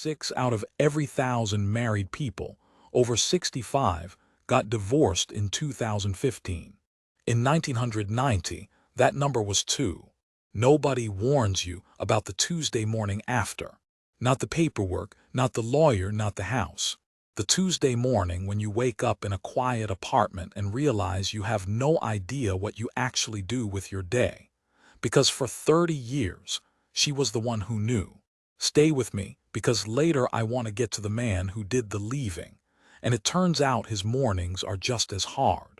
6 out of every 1,000 married people over 65 got divorced in 2015. In 1990, that number was 2. Nobody warns you about the Tuesday morning after. Not the paperwork, not the lawyer, not the house. The Tuesday morning when you wake up in a quiet apartment and realize you have no idea what you actually do with your day. Because for 30 years, she was the one who knew. Stay with me, because later I want to get to the man who did the leaving, and it turns out his mornings are just as hard.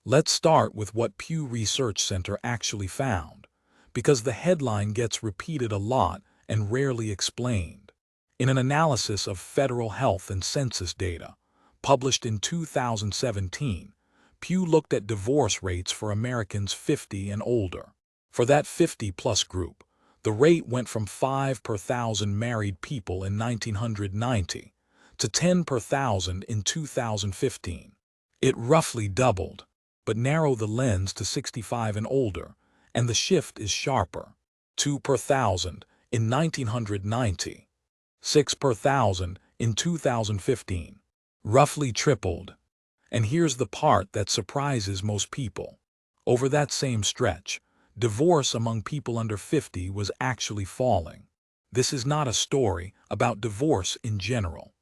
Let's start with what Pew Research Center actually found, because the headline gets repeated a lot and rarely explained. In an analysis of federal health and census data, published in 2017, Pew looked at divorce rates for Americans 50 and older. For that 50-plus group, the rate went from 5 per 1,000 married people in 1990 to 10 per 1,000 in 2015. It roughly doubled, but narrow the lens to 65 and older, and the shift is sharper. 2 per 1,000 in 1990, 6 per 1,000 in 2015. Roughly tripled. And here's the part that surprises most people. Over that same stretch, divorce among people under 50 was actually falling. This is not a story about divorce in general.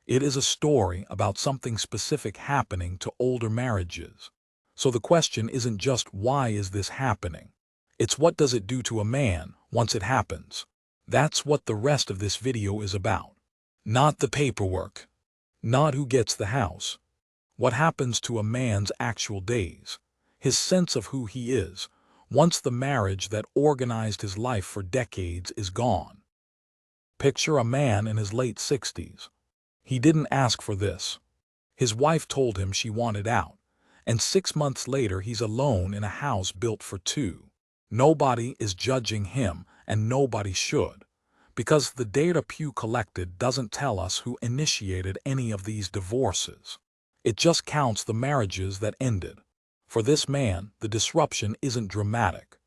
It is a story about something specific happening to older marriages. So the question isn't just why is this happening? It's what does it do to a man once it happens? That's what the rest of this video is about. Not the paperwork. Not who gets the house. What happens to a man's actual days, his sense of who he is, once the marriage that organized his life for decades is gone. Picture a man in his late 60s. He didn't ask for this. His wife told him she wanted out, and 6 months later he's alone in a house built for 2. Nobody is judging him, and nobody should, because the data Pew collected doesn't tell us who initiated any of these divorces. It just counts the marriages that ended. For this man, the disruption isn't dramatic.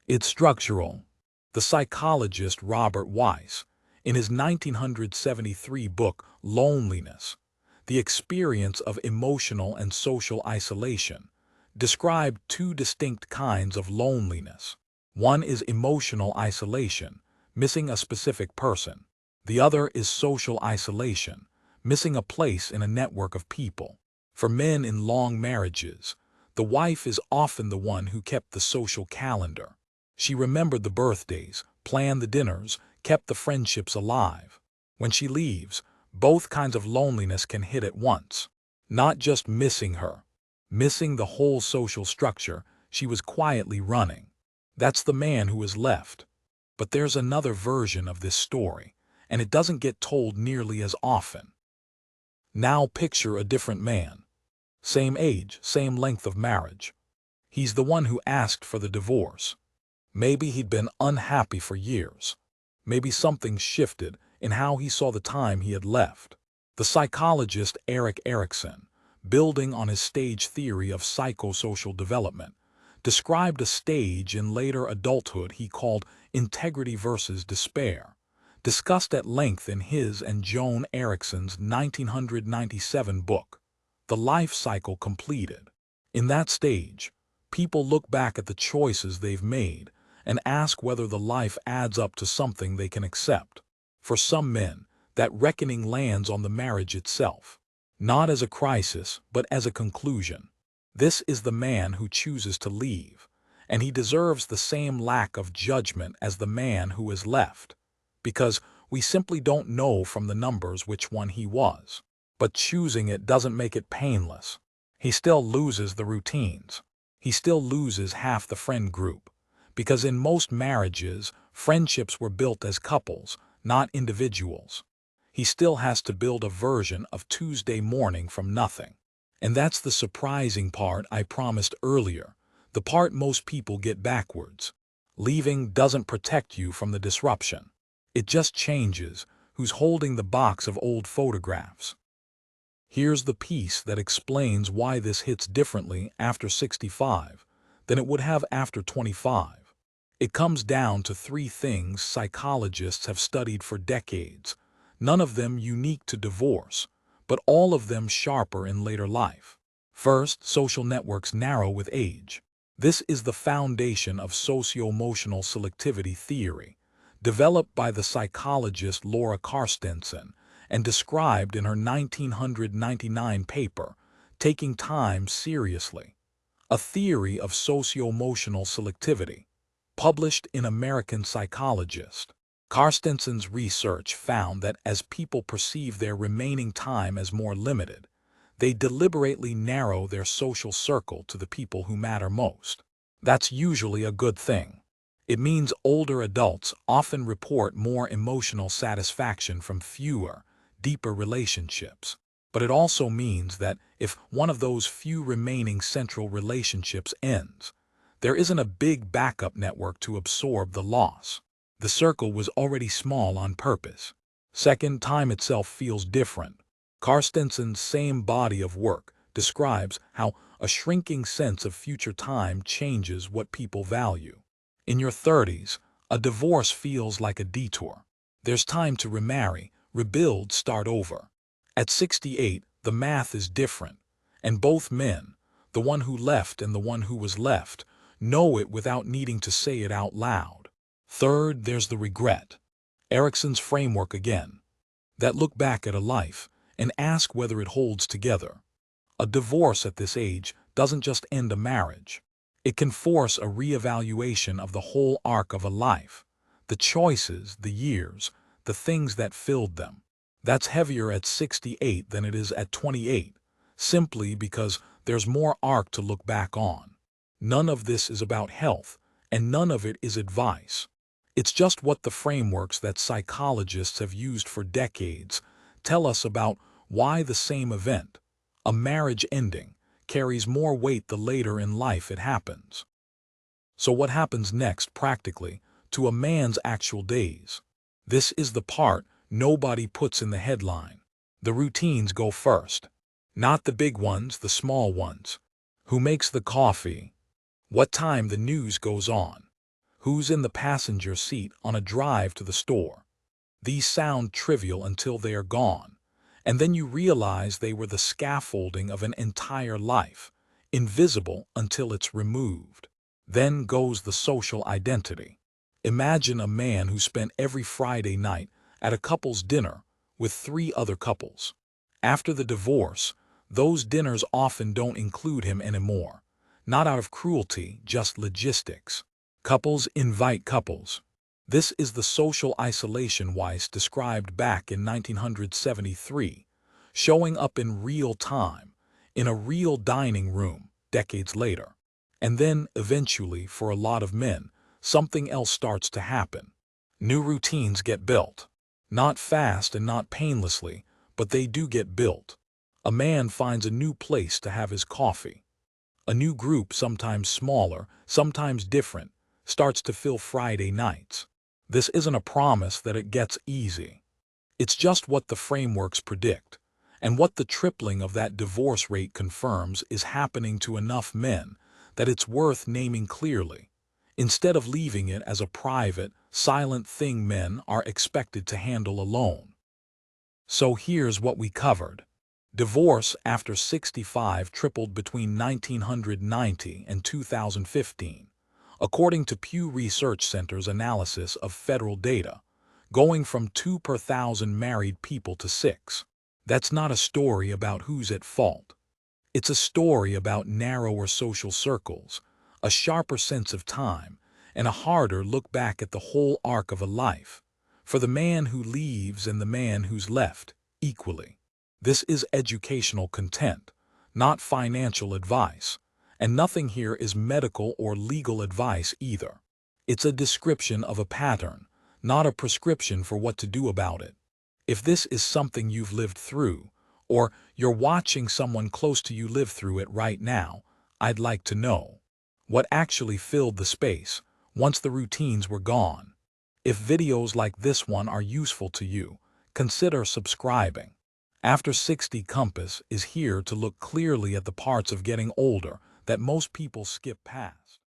It's structural. The psychologist Robert Weiss, in his 1973 book, Loneliness, The Experience of Emotional and Social Isolation, described 2 distinct kinds of loneliness. One is emotional isolation, missing a specific person. The other is social isolation, missing a place in a network of people. For men in long marriages, the wife is often the one who kept the social calendar. She remembered the birthdays, planned the dinners, kept the friendships alive. When she leaves, both kinds of loneliness can hit at once. Not just missing her, missing the whole social structure she was quietly running. That's the man who is left. But there's another version of this story, and it doesn't get told nearly as often. Now picture a different man. Same age, same length of marriage. He's the one who asked for the divorce. Maybe he'd been unhappy for years. Maybe something shifted in how he saw the time he had left. The psychologist Erikson, building on his stage theory of psychosocial development, described a stage in later adulthood he called integrity versus despair, discussed at length in his and Joan Erikson's 1997 book, The Life Cycle Completed. In that stage, people look back at the choices they've made and ask whether the life adds up to something they can accept. For some men, that reckoning lands on the marriage itself, not as a crisis, but as a conclusion. This is the man who chooses to leave, and he deserves the same lack of judgment as the man who is left, because we simply don't know from the numbers which one he was. But choosing it doesn't make it painless. He still loses the routines. He still loses half the friend group, because in most marriages, friendships were built as couples, not individuals. He still has to build a version of Tuesday morning from nothing. And that's the surprising part I promised earlier, the part most people get backwards. Leaving doesn't protect you from the disruption. It just changes who's holding the box of old photographs. Here's the piece that explains why this hits differently after 65 than it would have after 25. It comes down to 3 things psychologists have studied for decades: none of them unique to divorce, but all of them sharper in later life. First, social networks narrow with age. This is the foundation of socioemotional selectivity theory, developed by the psychologist Carstensen and described in her 1999 paper, Taking Time Seriously, a theory of socioemotional selectivity, published in American Psychologist. Carstensen's research found that as people perceive their remaining time as more limited, they deliberately narrow their social circle to the people who matter most. That's usually a good thing. It means older adults often report more emotional satisfaction from fewer, deeper relationships. But it also means that if one of those few remaining central relationships ends, there isn't a big backup network to absorb the loss. The circle was already small on purpose. Second, time itself feels different. Carstensen's same body of work describes how a shrinking sense of future time changes what people value. In your 30s, a divorce feels like a detour. There's time to remarry, rebuild, start over. At 68, the math is different, and both men, the one who left and the one who was left, know it without needing to say it out loud. Third, there's the regret. Erikson's framework again. That look back at a life and ask whether it holds together. A divorce at this age doesn't just end a marriage. It can force a reevaluation of the whole arc of a life, the choices, the years, the things that filled them. That's heavier at 68 than it is at 28, simply because there's more arc to look back on. None of this is about health, and none of it is advice. It's just what the frameworks that psychologists have used for decades tell us about why the same event, a marriage ending, carries more weight the later in life it happens. So what happens next, practically, to a man's actual days? This is the part nobody puts in the headline. The routines go first. Not the big ones, the small ones. Who makes the coffee? What time the news goes on? Who's in the passenger seat on a drive to the store? These sound trivial until they are gone, and then you realize they were the scaffolding of an entire life, invisible until it's removed. Then goes the social identity. Imagine a man who spent every Friday night at a couple's dinner with 3 other couples. After the divorce, those dinners often don't include him anymore. Not out of cruelty, just logistics. Couples invite couples. This is the social isolation Weiss described back in 1973, showing up in real time, in a real dining room, decades later. And then, eventually, for a lot of men, something else starts to happen. New routines get built. Not fast and not painlessly, but they do get built. A man finds a new place to have his coffee. A new group, sometimes smaller, sometimes different, starts to fill Friday nights. This isn't a promise that it gets easy. It's just what the frameworks predict, and what the tripling of that divorce rate confirms is happening to enough men that it's worth naming clearly, instead of leaving it as a private, silent thing men are expected to handle alone. So here's what we covered. Divorce after 65 tripled between 1990 and 2015, according to Pew Research Center's analysis of federal data, going from 2 per 1,000 married people to 6. That's not a story about who's at fault. It's a story about narrower social circles, a sharper sense of time, and a harder look back at the whole arc of a life, for the man who leaves and the man who's left, equally. This is educational content, not financial advice, and nothing here is medical or legal advice either. It's a description of a pattern, not a prescription for what to do about it. If this is something you've lived through, or you're watching someone close to you live through it right now, I'd like to know what actually filled the space once the routines were gone. If videos like this one are useful to you, consider subscribing. After 60 Compass is here to look clearly at the parts of getting older that most people skip past.